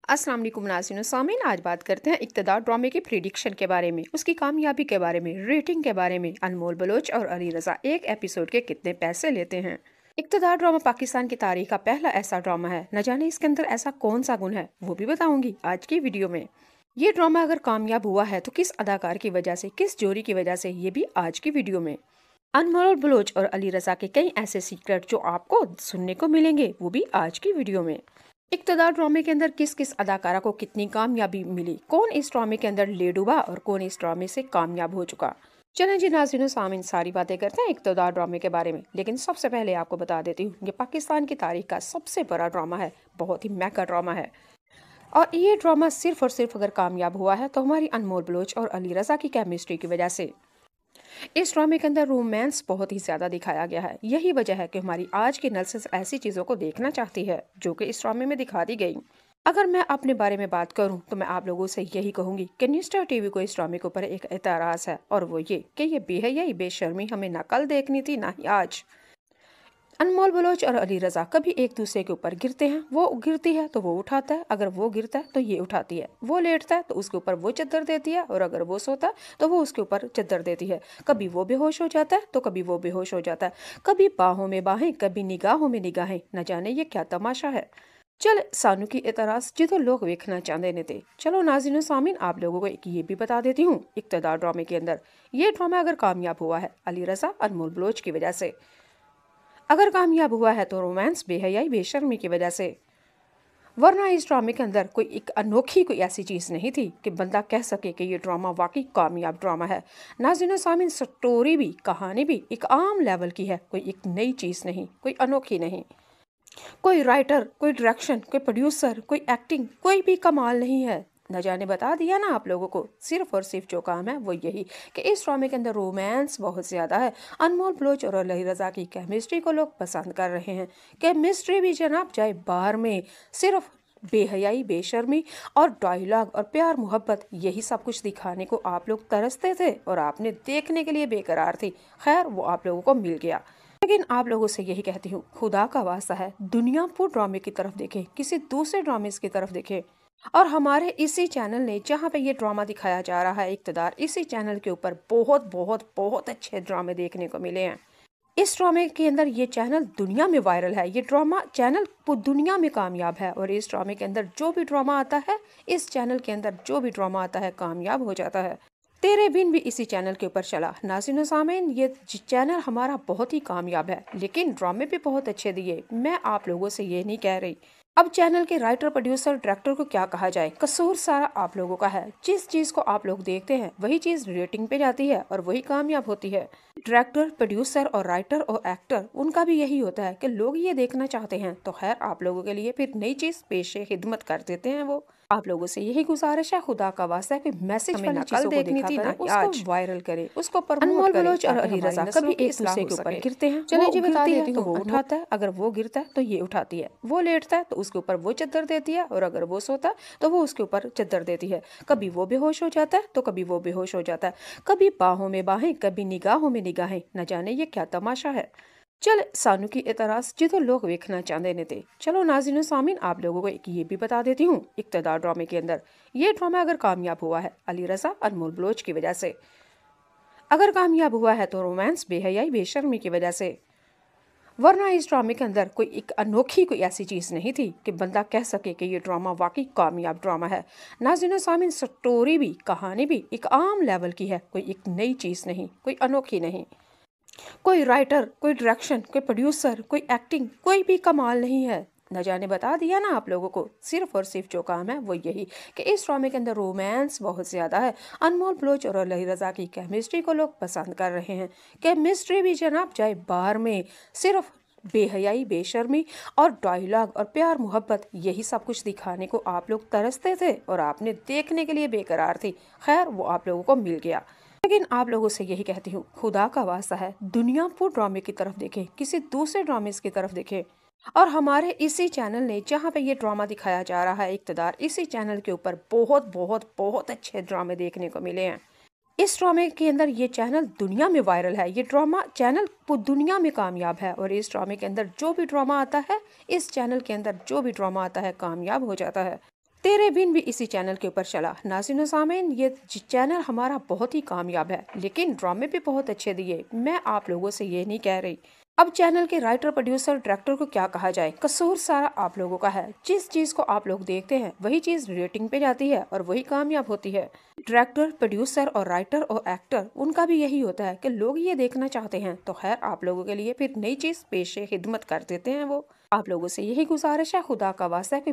अस्सलाम वालेकुम नाज़रीन सामीन, आज बात करते हैं इक़्तिदार ड्रामे की प्रिडिक्शन के बारे में, उसकी कामयाबी के बारे में, रेटिंग के बारे में। अनमोल बलोच और अली रज़ा एक एपिसोड के कितने पैसे लेते हैं। इक़्तिदार ड्रामा पाकिस्तान की तारीख का पहला ऐसा ड्रामा है। न जाने इसके अंदर ऐसा कौन सा गुण है, वो भी बताऊंगी आज की वीडियो में। ये ड्रामा अगर कामयाब हुआ है तो किस अदाकार की वजह से, किस जोड़ी की वजह से, ये भी आज की वीडियो में। अनमोल बलोच और अली रज़ा के कई ऐसे सीक्रेट जो आपको सुनने को मिलेंगे, वो भी आज की वीडियो में। इक़्तिदार ड्रामे के अंदर किस किस अदाकारा को कितनी कामयाबी मिली, कौन इस ड्रामे के अंदर ले डूबा और कौन इस ड्रामे से कामयाब हो चुका। चलें जी नाज़रीन सामीन, सारी बातें करते हैं इक़्तिदार ड्रामे के बारे में। लेकिन सबसे पहले आपको बता देती हूँ, ये पाकिस्तान की तारीख का सबसे बड़ा ड्रामा है, बहुत ही महंगा ड्रामा है। और ये ड्रामा सिर्फ और सिर्फ अगर कामयाब हुआ है तो हमारी अनमोल बलोच और अली रज़ा की केमिस्ट्री की वजह से। इस ड्रामे के अंदर रोमांस बहुत ही ज्यादा दिखाया गया है। यही वजह है कि हमारी आज की नस्ल ऐसी चीजों को देखना चाहती है जो कि इस ड्रामे में दिखा दी गई। अगर मैं अपने बारे में बात करूं तो मैं आप लोगों से यही कहूंगी कि न्यू स्टार टीवी को इस ड्रामे के ऊपर एक एतराज है, और वो ये कि ये बेहयाई बेशर्मी हमें ना कल देखनी थी ना ही आज। अनमोल बलोच और अली रज़ा कभी एक दूसरे के ऊपर गिरते हैं, वो गिरती है तो वो उठाता है, अगर वो गिरता है तो ये उठाती है, वो लेटता है तो उसके ऊपर वो चादर देती है, और अगर वो सोता है तो वो उसके ऊपर चादर देती है। कभी वो बेहोश हो जाता है तो कभी वो बेहोश हो जाता है, कभी बाहों में बाहें, कभी निगाहों में निगाहें। न जाने ये क्या तमाशा है। चल सानू की एतराज जितो लोग देखना चाहते ने थे। चलो नाज़रीन सामीन, आप लोगों को एक ये भी बता देती हूँ, इक़्तिदार ड्रामे के अंदर ये ड्रामा अगर कामयाब हुआ है अली रज़ा अनमोल बलोच की वजह से। अगर कामयाब हुआ है तो रोमांस बेहयाई बेशर्मी की वजह से। वरना इस ड्रामे के अंदर कोई एक अनोखी कोई ऐसी चीज़ नहीं थी कि बंदा कह सके कि ये ड्रामा वाकई कामयाब ड्रामा है। नाज़रीन सामीन, स्टोरी भी, कहानी भी एक आम लेवल की है, कोई एक नई चीज़ नहीं, कोई अनोखी नहीं। कोई राइटर, कोई डायरेक्शन, कोई प्रोड्यूसर, कोई एक्टिंग, कोई भी कमाल नहीं है। न जाने बता दिया ना आप लोगों को, सिर्फ और सिर्फ जो काम है वो यही कि इस ड्रामे के अंदर रोमांस बहुत ज़्यादा है। अनमोल बलोच और अली रज़ा की केमिस्ट्री को लोग पसंद कर रहे हैं। केमिस्ट्री भी जनाब जाए बाहर में, सिर्फ बेहयाई बेशर्मी और डायलॉग और प्यार मोहब्बत, यही सब कुछ दिखाने को आप लोग तरसते थे और आपने देखने के लिए बेकरार थी। खैर, वो आप लोगों को मिल गया। लेकिन आप लोगों से यही कहती हूँ, खुदा का वास्ता है, दुनिया को ड्रामे की तरफ देखें, किसी दूसरे ड्रामे की तरफ देखें। और हमारे इसी चैनल ने, जहाँ पे ये ड्रामा दिखाया जा रहा है इक़्तिदार, इसी चैनल के ऊपर बहुत बहुत बहुत अच्छे ड्रामे देखने को मिले हैं। इस ड्रामे के अंदर ये चैनल दुनिया में वायरल है, ये ड्रामा चैनल दुनिया में कामयाब है। और इस ड्रामे के अंदर जो भी ड्रामा आता है, इस चैनल के अंदर जो भी ड्रामा आता है, कामयाब हो जाता है। तेरे बिन भी इसी चैनल के ऊपर चला। नाज़रीन सामीन, ये चैनल हमारा बहुत ही कामयाब है, लेकिन ड्रामे भी बहुत अच्छे दिए। मैं आप लोगों से ये नहीं कह रही। अब चैनल के राइटर, प्रोड्यूसर, डायरेक्टर को क्या कहा जाए, कसूर सारा आप लोगों का है। जिस चीज को आप लोग देखते हैं वही चीज रेटिंग पे जाती है और वही कामयाब होती है। डायरेक्टर, प्रोड्यूसर और राइटर और एक्टर, उनका भी यही होता है कि लोग ये देखना चाहते हैं, तो खैर आप लोगों के लिए फिर नई चीज पेशे खिदमत कर देते हैं। वो आप लोगों से यही गुजारिश है, खुदा का वास्ता है, कोई मैसेज वाली चीजों को देखनी थी ना, उसको वायरल करे, उसको प्रमोट करे। अनमोल और अली रज़ा कभी एक दूसरे के ऊपर गिरते हैं, चले जी बता देती हूँ, तो वो उठाता है, अगर वो गिरता है तो ये उठाती है, वो लेटता है तो उसके ऊपर वो चादर देती है, और अगर वो सोता है तो वो उसके ऊपर चादर देती है। कभी वो बेहोश हो जाता है तो कभी वो बेहोश हो जाता है, कभी बाहों में बाहें, कभी निगाहों में निगाहें। न जाने ये क्या तमाशा है। चल सानू की एतराज जितो लोग देखना चाहते ने थे। चलो नाज़रीन सामीन, आप लोगों को एक ये भी बता देती हूँ, इक़्तिदार ड्रामे के अंदर ये ड्रामा अगर कामयाब हुआ है अली रज़ा अनमोल बलोच की वजह से। अगर कामयाब हुआ है तो रोमांस बेहयाई बेशर्मी की वजह से। वरना इस ड्रामे के अंदर कोई एक अनोखी कोई ऐसी चीज़ नहीं थी कि बंदा कह सके कि ये ड्रामा वाकई कामयाब ड्रामा है। नाज़रीन सामीन, स्टोरी भी, कहानी भी एक आम लेवल की है, कोई एक नई चीज़ नहीं, कोई अनोखी नहीं। कोई राइटर, कोई डायरेक्शन, कोई प्रोड्यूसर, कोई एक्टिंग, कोई भी कमाल नहीं है। न जाने बता दिया ना आप लोगों को, सिर्फ और सिर्फ जो काम है वो यही कि इस ड्रामे के अंदर रोमांस बहुत ज़्यादा है। अनमोल बलोच और अली रज़ा की केमिस्ट्री को लोग पसंद कर रहे हैं। केमिस्ट्री भी जनाब जाए बाहर में, सिर्फ बेहयाई बेशर्मी और डायलॉग और प्यार मोहब्बत, यही सब कुछ दिखाने को आप लोग तरसते थे और आपने देखने के लिए बेकरार थी। खैर, वो आप लोगों को मिल गया। लेकिन आप लोगों से यही कहती हूँ, खुदा का वास्ता है, दुनिया को ड्रामे की तरफ देखें, किसी दूसरे ड्रामे की तरफ देखें। और हमारे इसी चैनल ने, जहाँ पे ये ड्रामा दिखाया जा रहा है इक़्तिदार, इसी चैनल के ऊपर बहुत बहुत बहुत अच्छे ड्रामे देखने को मिले हैं। इस ड्रामे के अंदर ये चैनल दुनिया में वायरल है, ये ड्रामा चैनल दुनिया में कामयाब है। और इस ड्रामे के अंदर जो भी ड्रामा आता है, इस चैनल के अंदर जो भी ड्रामा आता है, कामयाब हो जाता है। तेरे बिन भी इसी चैनल के ऊपर चला। नाज़रीन व सामीन, ये चैनल हमारा बहुत ही कामयाब है, लेकिन ड्रामे भी बहुत अच्छे दिए। मैं आप लोगों से ये नहीं कह रही। अब चैनल के राइटर, प्रोड्यूसर, डायरेक्टर को क्या कहा जाए, कसूर सारा आप लोगों का है। जिस चीज को आप लोग देखते हैं वही चीज रेटिंग पे जाती है और वही कामयाब होती है। डायरेक्टर, प्रोड्यूसर और राइटर और एक्टर, उनका भी यही होता है कि लोग ये देखना चाहते हैं, तो खैर आप लोगों के लिए फिर नई चीज पेश खिदमत कर देते हैं वो। आप लोगों से यही गुजारिश है, खुदा का वास्ता है कि